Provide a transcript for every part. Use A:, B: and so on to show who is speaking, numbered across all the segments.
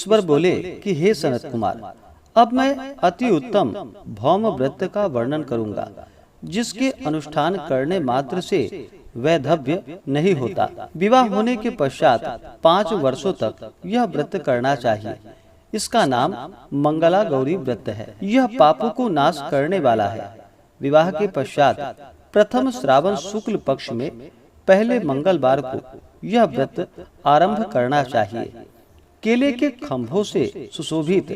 A: ईश्वर बोले कि हे सनत कुमार, अब मैं अति उत्तम भौम व्रत का वर्णन करूंगा, जिसके अनुष्ठान करने मात्र से वैधव्य नहीं होता। विवाह होने के पश्चात 5 वर्षों तक यह व्रत करना चाहिए। इसका नाम मंगला गौरी व्रत है। यह पापों को नाश करने वाला है। विवाह के पश्चात प्रथम श्रावण शुक्ल पक्ष में पहले मंगलवार को यह व्रत आरंभ करना चाहिए। केले के खंभों से सुशोभित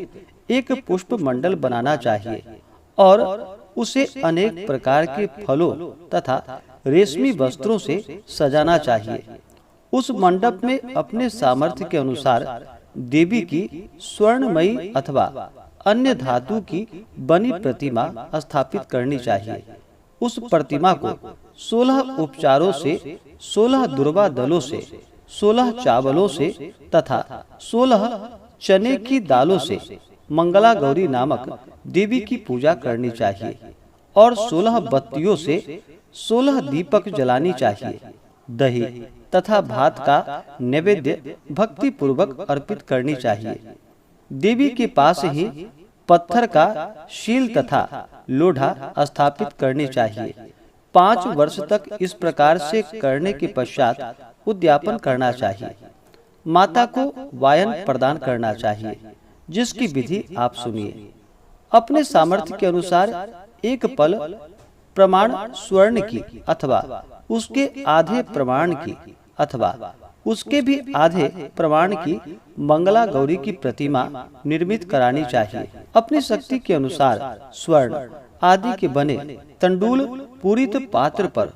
A: एक पुष्प मंडल बनाना चाहिए और उसे अनेक प्रकार के फलों तथा रेशमी वस्त्रों से सजाना चाहिए। उस मंडप में अपने सामर्थ्य के अनुसार देवी की स्वर्णमयी अथवा अन्य धातु की बनी प्रतिमा स्थापित करनी चाहिए। उस प्रतिमा को 16 उपचारों से, 16 दुर्वा दलों से, 16 चावलों से तथा 16 चने की दालों से मंगला गौरी नामक देवी की पूजा करनी चाहिए और 16 बत्तियों से 16 दीपक जलानी चाहिए। दही तथा भात का नैवेद्य भक्ति पूर्वक अर्पित करनी चाहिए। देवी के पास ही पत्थर का शील तथा लोढ़ा स्थापित करनी चाहिए। 5 वर्ष तक इस प्रकार से करने के पश्चात उद्यापन करना चाहिए। माता को वायन प्रदान करना चाहिए, जिसकी विधि आप सुनिए। अपने सामर्थ्य के अनुसार एक पल प्रमाण स्वर्ण की अथवा उसके आधे प्रमाण की अथवा उसके भी आधे प्रमाण की मंगला गौरी की प्रतिमा निर्मित करानी चाहिए। अपनी शक्ति के अनुसार स्वर्ण आदि के बने तंडुल पूरित पात्र पर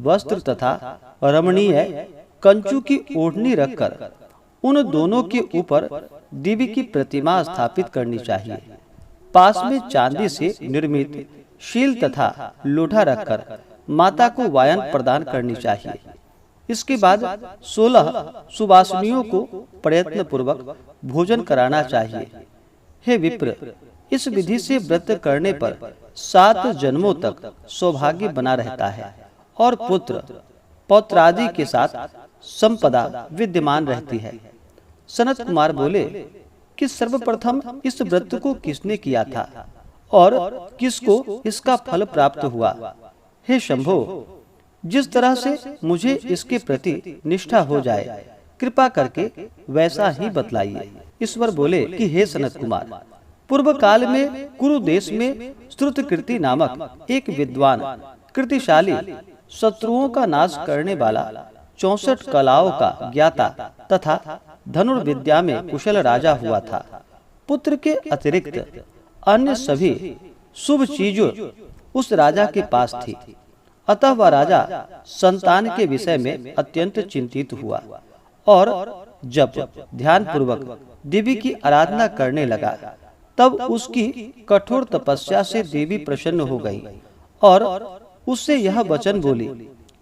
A: वस्त्र तथा रमणीय कंचू की ओढ़नी रखकर उन दोनों के ऊपर देवी की प्रतिमा स्थापित करनी चाहिए। पास में चांदी से निर्मित शील तथा लोढ़ा रखकर माता को वायन प्रदान करनी चाहिए। इसके बाद 16 सुवासिनियों को प्रयत्न पूर्वक भोजन कराना चाहिए। हे विप्र, इस विधि से व्रत करने पर 7 जन्मों तक सौभाग्य बना रहता है और पुत्र पौत्रादि के साथ संपदा विद्यमान रहती है। सनत कुमार बोले कि सर्वप्रथम इस व्रत को किसने किया था और किसको इसका फल प्राप्त हुआ? हे शंभो, जिस तरह से मुझे इसके प्रति निष्ठा हो जाए, कृपा करके वैसा ही बतलाइए। ईश्वर बोले कि हे सनत कुमार, पूर्व काल में कुरु देश में श्रुतकीर्ति नामक एक विद्वान कृतिशाली शत्रुओं का नाश करने वाला 64 कलाओं का ज्ञाता तथा धनुर्विद्या में कुशल राजा हुआ था। पुत्र के अतिरिक्त अन्य सभी शुभ चीजों उस राजा के पास थी। अतः वह राजा संतान के विषय में अत्यंत चिंतित हुआ और जब ध्यान पूर्वक देवी की आराधना करने लगा, तब उसकी कठोर तपस्या से देवी प्रसन्न हो गई और उससे यह वचन बोली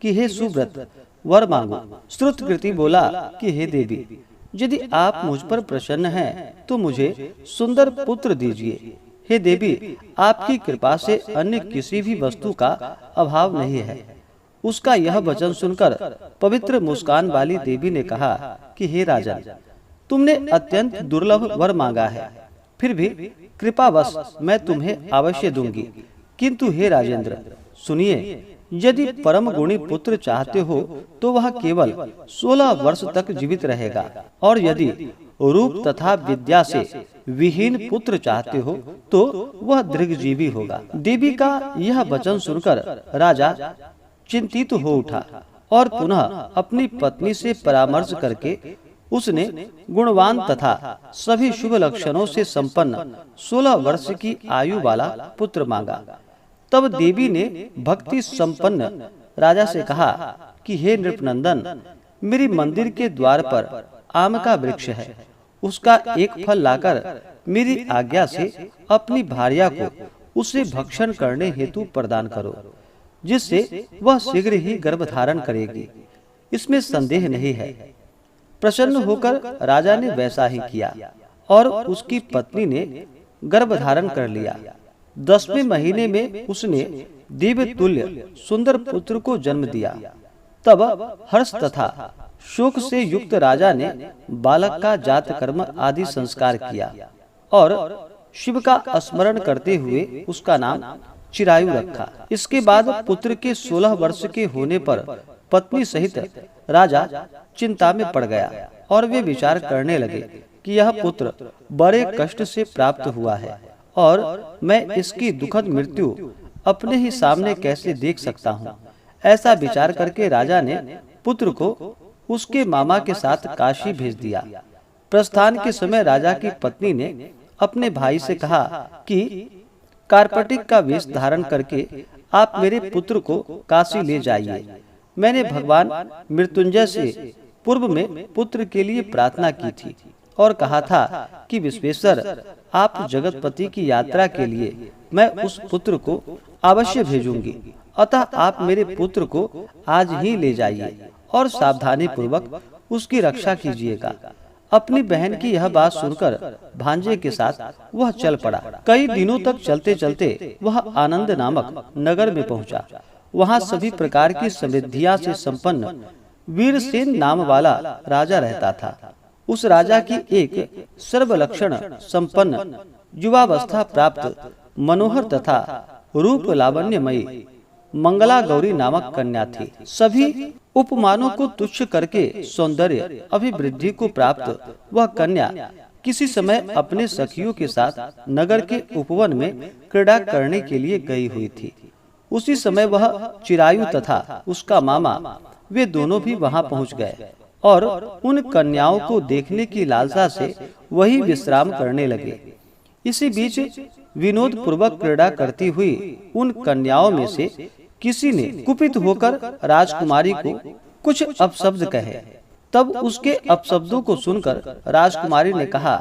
A: कि हे सुव्रत, वर मांगो। श्रुतकीर्ति बोला कि हे देवी, यदि आप मुझ पर प्रसन्न हैं तो मुझे सुंदर पुत्र दीजिए। हे देवी, आपकी कृपा से अन्य किसी भी वस्तु का अभाव नहीं है। उसका यह वचन सुनकर पवित्र मुस्कान वाली देवी ने कहा कि हे राजन, तुमने अत्यंत दुर्लभ वर मांगा है, फिर भी कृपावश मैं तुम्हें अवश्य दूंगी। किंतु हे राजेंद्र, सुनिए, यदि परम गुणी पुत्र चाहते हो तो वह केवल 16 वर्ष तक जीवित रहेगा, और यदि रूप तथा विद्या से विहीन पुत्र चाहते हो तो वह दीर्घजीवी होगा। देवी का यह वचन सुनकर राजा चिंतित हो उठा और पुनः अपनी पत्नी से परामर्श करके उसने गुणवान तथा सभी शुभ लक्षणों से संपन्न 16 वर्ष की आयु वाला पुत्र मांगा। तब देवी ने भक्ति संपन्न राजा से कहा कि हे नृपनंदन, मेरी मंदिर के द्वार पर आम का वृक्ष है, उसका एक फल लाकर मेरी आज्ञा से अपनी भार्या को उसे भक्षण करने हेतु प्रदान करो, जिससे वह शीघ्र ही गर्भ धारण करेगी। इसमें संदेह नहीं है। प्रसन्न होकर राजा ने वैसा ही किया और उसकी पत्नी ने गर्भ धारण कर लिया। 10वें महीने में उसने दिव्य तुल्य सुंदर पुत्र को जन्म दिया। तब हर्ष तथा शोक से युक्त राजा ने बालक का जात कर्म आदि संस्कार किया और शिव का स्मरण करते हुए उसका नाम चिरायु रखा। इसके बाद पुत्र के 16 वर्ष के होने पर पत्नी सहित राजा चिंता में पड़ गया और वे विचार करने लगे कि यह पुत्र बड़े कष्ट से प्राप्त हुआ है और मैं इसकी दुखद मृत्यु अपने ही सामने कैसे देख सकता हूँ। ऐसा विचार करके राजा ने पुत्र को उसके मामा के साथ काशी भेज दिया। प्रस्थान के समय राजा की पत्नी ने अपने भाई से कहा कि कार्पटिक का वेश धारण करके आप मेरे पुत्र को काशी ले जाइए। मैंने भगवान मृत्युंजय से पूर्व में पुत्र के लिए प्रार्थना की थी और कहा था कि विश्वेश्वर, आप जगतपति की यात्रा के लिए मैं उस पुत्र को अवश्य भेजूंगी, अतः आप मेरे पुत्र को आज ही ले जाइए और सावधानी पूर्वक उसकी रक्षा कीजिएगा। अपनी बहन की यह बात सुनकर भांजे के साथ वह चल पड़ा। कई दिनों तक चलते चलते वह आनंद नामक नगर में पहुंचा। वहां सभी प्रकार की समृद्धियां से संपन्न वीरसेन नाम वाला राजा रहता था। उस राजा की एक सर्वलक्षण संपन्न युवावस्था प्राप्त मनोहर तथा रूप लावण्यमयी मंगला गौरी नामक कन्या थी। सभी उपमानों को तुच्छ करके सौंदर्य अभिवृद्धि को प्राप्त वह कन्या किसी समय अपने सखियों के साथ नगर के उपवन में क्रीड़ा करने के लिए गई हुई थी। उसी समय वह चिरायु तथा उसका मामा वे दोनों भी वहां पहुंच गए और उन कन्याओं को देखने की लालसा से वही विश्राम करने लगे। इसी बीच विनोद पूर्वक क्रीड़ा करती हुई उन कन्याओं में से किसी ने कुपित होकर राजकुमारी को कुछ अपशब्द कहे। तब उसके अपशब्दों को सुनकर राजकुमारी ने कहा,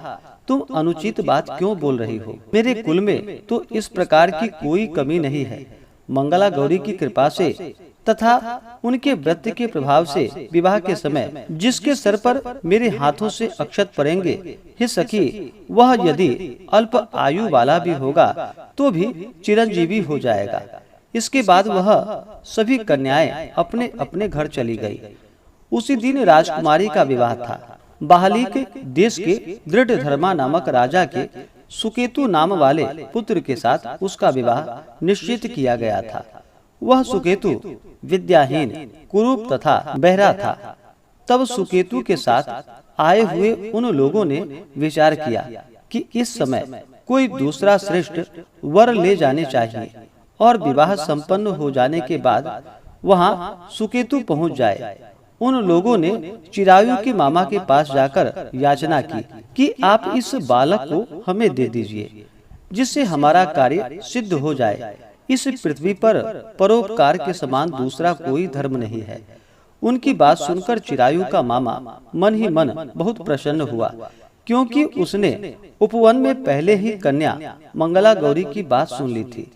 A: तुम अनुचित बात क्यों बोल रही हो? मेरे कुल में तो इस प्रकार की कोई कमी नहीं है। मंगला गौरी की कृपा से तथा उनके व्रत के प्रभाव से विवाह के समय जिसके सर पर मेरे हाथों से अक्षत पड़ेंगे, हे सखी, वह यदि अल्प आयु वाला भी होगा तो भी चिरंजीवी हो जाएगा। इसके बाद वह सभी कन्याएं अपने अपने घर चली गई। उसी दिन राजकुमारी का विवाह था। बाहलिक देश के दृढ़धर्मा नामक राजा के सुकेतु नाम वाले पुत्र के साथ उसका विवाह निश्चित किया गया था। वह सुकेतु विद्याहीन, कुरूप तथा बहरा था। तब सुकेतु के साथ आए हुए उन लोगों ने विचार किया कि इस समय कोई दूसरा श्रेष्ठ वर ले जाने चाहिए और विवाह संपन्न हो जाने के बाद वहां सुकेतु पहुंच जाए। उन लोगों ने चिरायु के मामा के पास जाकर याचना की कि आप इस बालक को हमें दे दीजिए, जिससे हमारा कार्य सिद्ध हो जाए। इस पृथ्वी पर परोपकार के समान दूसरा कोई धर्म नहीं है। उनकी बात सुनकर चिरायु का मामा मन ही मन बहुत प्रसन्न हुआ, क्योंकि उसने उपवन में पहले ही कन्या मंगला गौरी की बात सुन ली थी।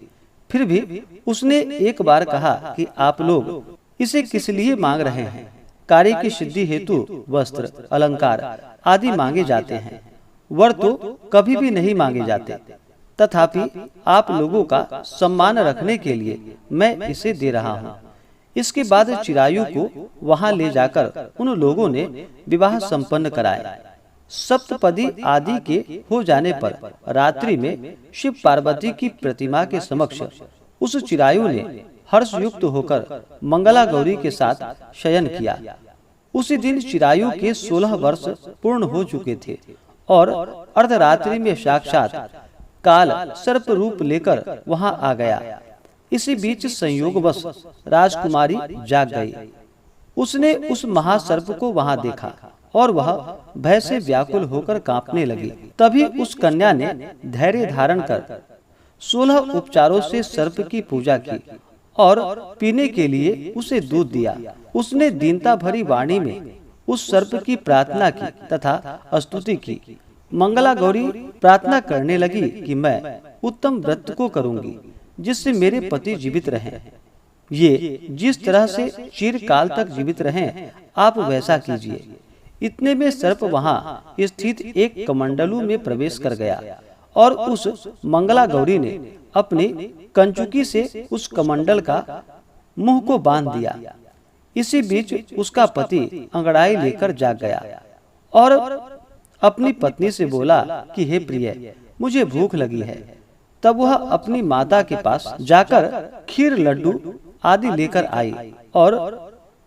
A: फिर भी उसने एक बार कहा कि आप लोग इसे किस लिए मांग रहे हैं? कार्य की सिद्धि हेतु वस्त्र, अलंकार आदि मांगे जाते हैं, वर तो कभी भी नहीं मांगे जाते। तथापि आप लोगों का सम्मान रखने के लिए मैं इसे दे रहा हूँ। इसके बाद चिरायु को वहां ले जाकर उन लोगों ने विवाह संपन्न कराया। सप्तपदी आदि के हो जाने पर रात्रि में शिव पार्वती की प्रतिमा के समक्ष उस चिरायु ने हर्ष युक्त होकर मंगला गौरी के साथ शयन किया। उसी दिन चिरायु के 16 वर्ष पूर्ण हो चुके थे और अर्धरात्रि में साक्षात काल सर्प रूप लेकर वहां आ गया। इसी बीच संयोगवश राजकुमारी जाग गई। उसने उस महासर्प को वहां देखा और वह भय से व्याकुल होकर कांपने लगी। तभी उस कन्या ने धैर्य धारण कर 16 उपचारों से सर्प की पूजा की और पीने के लिए उसे दूध दिया। उसने दीनता भरी वाणी में उस सर्प की प्रार्थना की तथा स्तुति की। मंगला गौरी प्रार्थना करने लगी कि मैं उत्तम व्रत को करूंगी जिससे मेरे पति जीवित रहें। ये जिस तरह से चिरकाल तक जीवित रहें, आप वैसा कीजिए। इतने में सर्प वहां स्थित एक कमंडलू में प्रवेश कर गया और उस मंगला गौरी ने अपनी कंचुकी से उस कमंडल का मुंह को बांध दिया। इसी बीच उसका पति अंगड़ाई लेकर जाग गया और अपनी पत्नी से बोला कि हे प्रिय, मुझे भूख लगी है। तब वह अपनी माता के पास जाकर खीर, लड्डू आदि लेकर आई और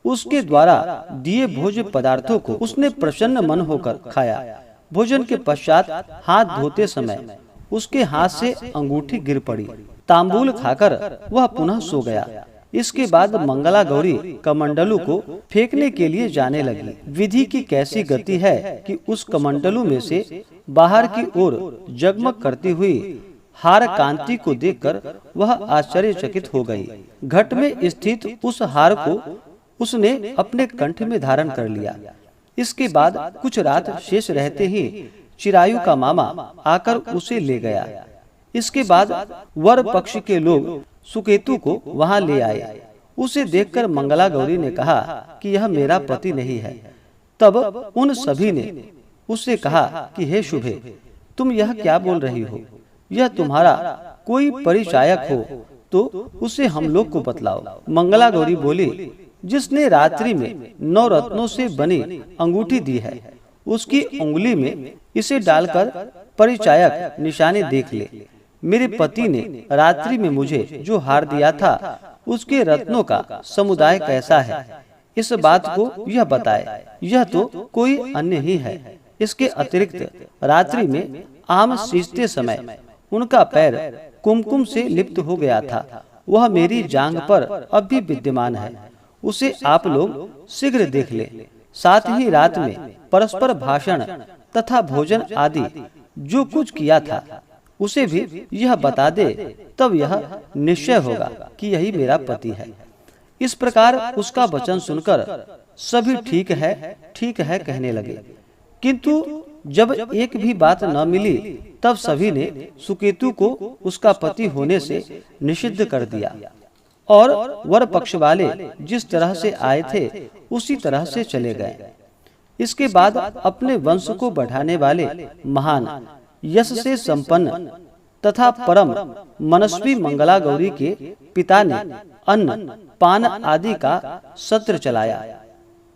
A: उसके द्वारा दिए भोज्य पदार्थों को उसने प्रसन्न मन होकर खाया। भोजन के पश्चात हाथ धोते समय उसके हाथ से अंगूठी गिर पड़ी। तांबूल खाकर वह पुनः सो गया। इसके बाद मंगला गौरी कमंडलू को फेंकने के लिए जाने लगी। विधि की कैसी गति है कि उस कमंडलू में से बाहर की ओर जगमग करती हुई हार कांति को देखकर वह आश्चर्यचकित हो गई। घट में स्थित उस हार को उसने अपने कंठ में धारण कर लिया। इसके बाद कुछ रात शेष रहते ही चिरायु का मामा आकर उसे ले गया। इसके बाद वर पक्ष के लोग सुकेतु को वहां ले आए। उसे देखकर मंगला गौरी ने कहा कि यह मेरा पति नहीं है। तब उन सभी ने उससे कहा कि हे शुभे, तुम यह क्या बोल रही हो? यह तुम्हारा कोई परिचायक हो तो उसे हम लोग को बतलाओ। मंगला गौरी बोली, जिसने रात्रि में 9 रत्नों से बनी अंगूठी दी है, उसकी उंगली में इसे डालकर परिचायक निशाने देख ले। मेरे पति ने रात्रि में मुझे जो हार दिया था उसके रत्नों का समुदाय कैसा है, इस बात को यह बताए। यह तो कोई अन्य ही है। इसके अतिरिक्त रात्रि में आम सींचते समय उनका पैर कुमकुम से लिप्त हो गया था। वह मेरी जांघ पर अब भी विद्यमान है। उसे आप लोग शीघ्र देख ले। साथ ही रात में परस्पर भाषण तथा भोजन आदि जो कुछ किया था उसे भी यह बता दे, तब यह निश्चय होगा कि यही मेरा पति है। इस प्रकार उसका वचन सुनकर सभी ठीक है कहने लगे। किंतु जब एक भी बात न मिली तब सभी ने सुकेतु को उसका पति होने से निषिद्ध कर दिया और वर पक्ष वाले जिस तरह से आए थे उसी तरह से चले गए। इसके बाद अपने वंश को बढ़ाने वाले महान यश से संपन्न तथा परम मनस्वी मंगला गौरी के पिता ने अन्न पान आदि का सत्र चलाया।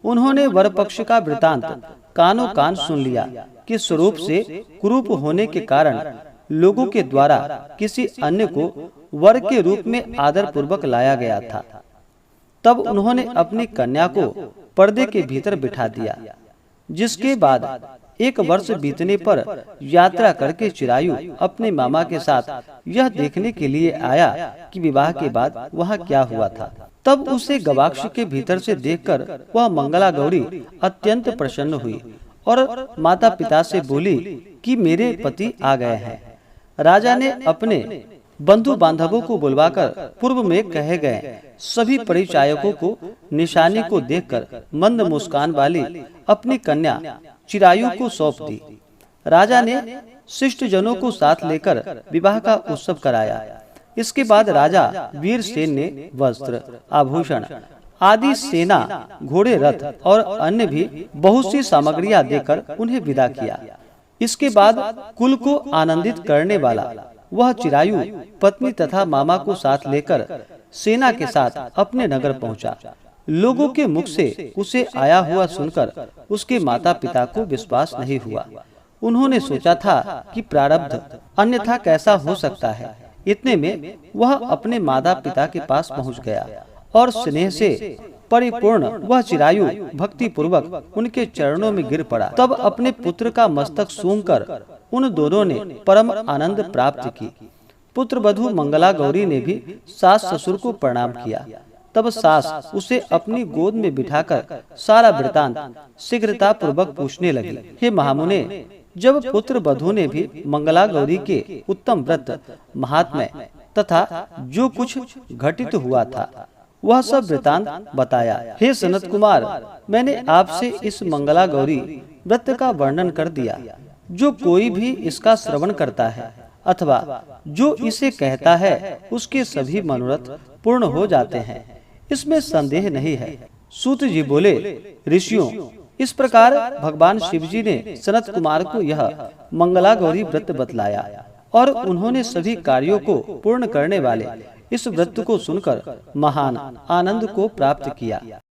A: उन्होंने वर पक्ष का वृतांत कानों कान सुन लिया कि स्वरूप से कुरूप होने के कारण लोगों के द्वारा किसी अन्य को वर के रूप में आदर पूर्वक लाया गया था। तब उन्होंने अपनी कन्या को पर्दे के भीतर बिठा दिया। जिसके बाद 1 वर्ष बीतने पर यात्रा करके चिरायु अपने मामा के साथ यह देखने के लिए आया कि विवाह के बाद वहाँ क्या हुआ था। तब उसे गवाक्ष के भीतर से देखकर वह मंगला गौरी अत्यंत प्रसन्न हुई और माता पिता से बोली कि मेरे पति आ गए हैं। राजा ने अपने बंधु बांधवों को बुलवाकर पूर्व में कहे गए सभी परिचायकों को निशानी को देखकर मंद मुस्कान वाली अपनी कन्या चिरायु को सौंप दी। राजा ने शिष्ट जनों को साथ लेकर विवाह का उत्सव कराया। इसके बाद राजा वीरसेन ने वस्त्र, आभूषण आदि, सेना, घोड़े, रथ और अन्य भी बहुत सी सामग्रियां देकर उन्हें विदा किया। इसके बाद कुल को आनंदित करने वाला वह चिरायु पत्नी तथा मामा को साथ लेकर सेना के साथ अपने नगर पहुंचा। लोगों के मुख से उसे आया हुआ सुनकर उसके माता पिता को विश्वास नहीं हुआ। उन्होंने सोचा था कि प्रारब्ध अन्यथा कैसा हो सकता है। इतने में वह अपने माता पिता के पास पहुंच गया और स्नेह से परिपूर्ण वह चिरायु भक्ति पूर्वक उनके चरणों में गिर पड़ा। तब अपने पुत्र का मस्तक सूंघकर उन दोनों ने परम आनंद प्राप्त की। पुत्र वधू मंगला गौरी ने भी सास ससुर को प्रणाम किया। तब सास उसे अपनी गोद में बिठाकर सारा वृतांत शीघ्रता पूर्वक पूछने लगी। हे महामुने, जब पुत्र वधू ने भी मंगला गौरी के उत्तम व्रत, महात्म्य तथा जो कुछ घटित हुआ था वह सब वृतांत बताया। हे सनत कुमार, मैंने आपसे इस मंगला गौरी व्रत का वर्णन कर दिया। जो कोई भी इसका श्रवण करता है अथवा जो इसे कहता है उसके सभी मनोरथ पूर्ण हो जाते हैं, इसमें संदेह नहीं है। सूत जी बोले, ऋषियों, इस प्रकार भगवान शिव जी ने सनत कुमार को यह मंगला गौरी व्रत बतलाया और उन्होंने सभी कार्यों को पूर्ण करने वाले इस व्रत को सुनकर महान आनंद को प्राप्त किया।